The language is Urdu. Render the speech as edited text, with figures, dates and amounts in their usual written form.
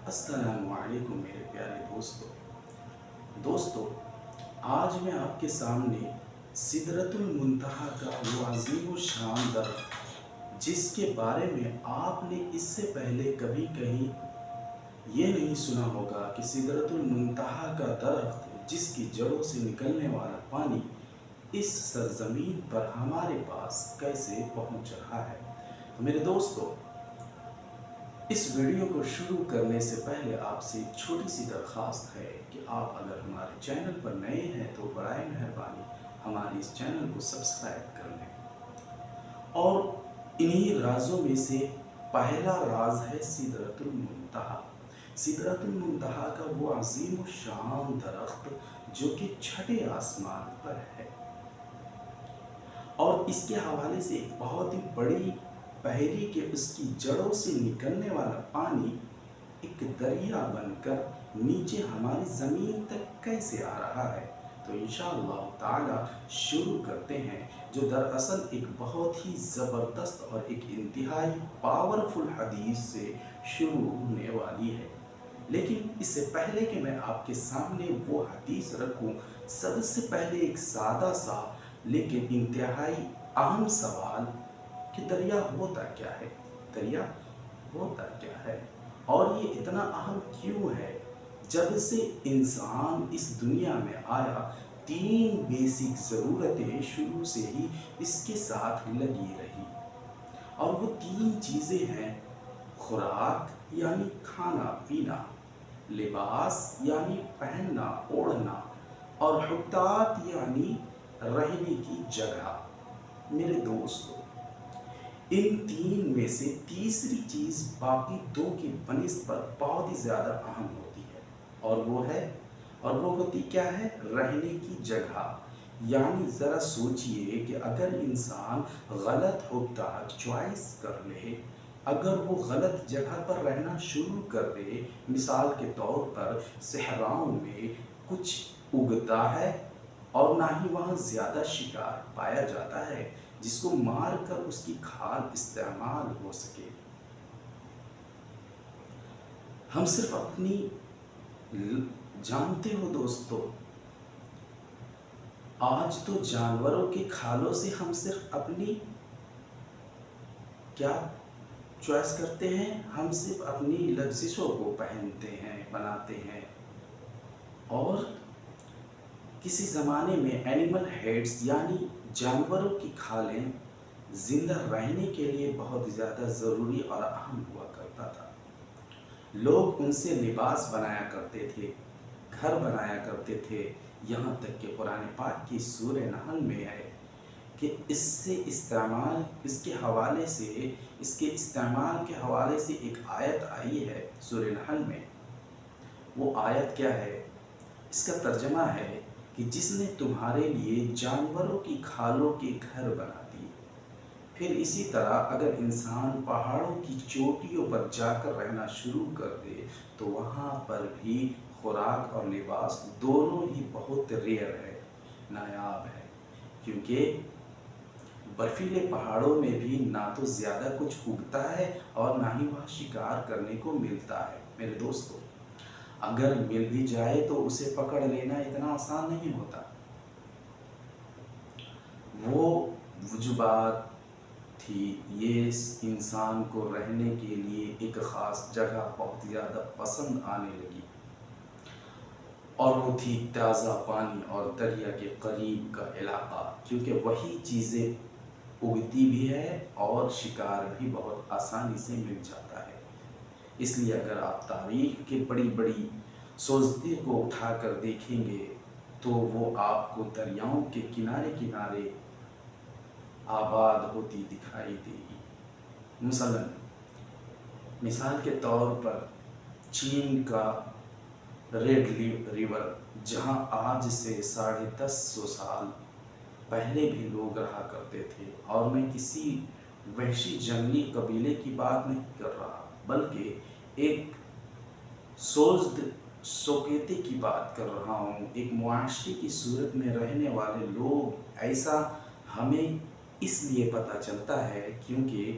السلام علیکم میرے پیارے دوستو آج میں آپ کے سامنے سدرۃ المنتہا کا وہ عظیم و شان درخت جس کے بارے میں آپ نے اس سے پہلے کبھی کہیں یہ نہیں سنا ہوگا کہ سدرۃ المنتہا کا درخت جس کی جڑوں سے نکلنے والا پانی اس سرزمین پر ہمارے پاس کیسے پہنچ رہا ہے۔ تو میرے دوستو، اس ویڈیو کو شروع کرنے سے پہلے آپ سے ایک چھوٹی سی درخواست ہے کہ آپ اگر ہمارے چینل پر نئے ہیں تو برائے مہربانی ہمارے اس چینل کو سبسکرائب کر لیں۔ اور انہی رازوں میں سے پہلا راز ہے سدرۃ المنتہا۔ سدرۃ المنتہا کا وہ عظیم و شان درخت جو کہ چھٹے آسمان پر ہے، اور اس کے حوالے سے ایک بہت ہی بڑی پہلی کہ اس کی جڑوں سے نکلنے والا پانی ایک دریا بن کر نیچے ہماری زمین تک کیسے آ رہا ہے۔ تو انشاءاللہ تعالی شروع کرتے ہیں، جو دراصل ایک بہت ہی زبردست اور ایک انتہائی پاورفل حدیث سے شروع ہونے والی ہے۔ لیکن اس سے پہلے کہ میں آپ کے سامنے وہ حدیث رکھوں، سب سے پہلے ایک سادہ سا لیکن انتہائی اہم سوال کہ دریا ہوتا کیا ہے؟ دریا ہوتا کیا ہے؟ اور یہ اتنا اہم کیوں ہے؟ جب سے انسان اس دنیا میں آیا، تین بیسک ضرورتیں شروع سے ہی اس کے ساتھ لگی رہی، اور وہ تین چیزیں ہیں: خوراک یعنی کھانا پینا، لباس یعنی پہننا اوڑھنا، اور حطات یعنی رہنے کی جگہ۔ میرے دوستو، ان تین میں سے تیسری چیز باقی دو کی بنسبت بہت ہی زیادہ اہم ہوتی ہے، اور وہ ہوتی کیا ہے؟ رہنے کی جگہ۔ یعنی ذرا سوچئے کہ اگر انسان غلط حطات چوائس کر لے، اگر وہ غلط جگہ پر رہنا شروع کر دے، مثال کے طور پر صحراؤں میں کچھ اگتا ہے اور نہ ہی وہاں زیادہ شکار پایا جاتا ہے جس کو مار کر اس کی کھال استعمال ہو سکے، ہم صرف اپنی جانتے ہو دوستو، آج تو جانوروں کی کھالوں سے ہم صرف اپنی کیا چوائس کرتے ہیں؟ ہم صرف اپنی لغزشوں کو پہنتے ہیں، بناتے ہیں۔ اور کسی زمانے میں اینیمل ہیڈز یعنی جانوروں کی کھالیں زندہ رہنے کے لیے بہت زیادہ ضروری اور اہم ہوا کرتا تھا۔ لوگ ان سے لباس بنایا کرتے تھے، گھر بنایا کرتے تھے، یہاں تک کہ قرآن پاک کی سورہ نحل میں ہے کہ اس کے استعمال کے حوالے سے ایک آیت آئی ہے سورہ نحل میں۔ وہ آیت کیا ہے؟ اس کا ترجمہ ہے کہ جس نے تمہارے لیے جانوروں کی کھالوں کے گھر بنا دیے۔ پھر اسی طرح اگر انسان پہاڑوں کی چوٹیوں پر جا کر رہنا شروع کر دے تو وہاں پر بھی خوراک اور لباس دونوں ہی بہت ریئر ہے، نایاب ہے، کیونکہ برفیلے پہاڑوں میں بھی نہ تو زیادہ کچھ اگتا ہے اور نہ ہی وہاں شکار کرنے کو ملتا ہے۔ میرے دوستو، اگر مل بھی جائے تو اسے پکڑ لینا اتنا آسان نہیں ہوتا۔ وہ وجوہات تھی، یہ انسان کو رہنے کے لیے ایک خاص جگہ بہت زیادہ پسند آنے لگی، اور وہ تھی تازہ پانی اور دریا کے قریب کا علاقہ، کیونکہ وہی چیزیں اگتی بھی ہے اور شکار بھی بہت آسانی سے مل جاتا ہے۔ اس لیے اگر آپ تاریخ کے بڑی بڑی سوزدی کو اٹھا کر دیکھیں گے تو وہ آپ کو دریاؤں کے کنارے کنارے آباد ہوتی دکھائی دے گی۔ مثال کے طور پر چین کا ریڈ ریور، جہاں آج سے 1050 سال پہلے بھی لوگ رہا کرتے تھے، اور میں کسی وحشی جنگلی قبیلے کی بات نہیں کر رہا بلکہ ایک سوکیتے کی بات کر رہا ہوں، ایک معاشرے کی صورت میں رہنے والے لوگ۔ ایسا ہمیں اس لیے پتہ چلتا ہے کیونکہ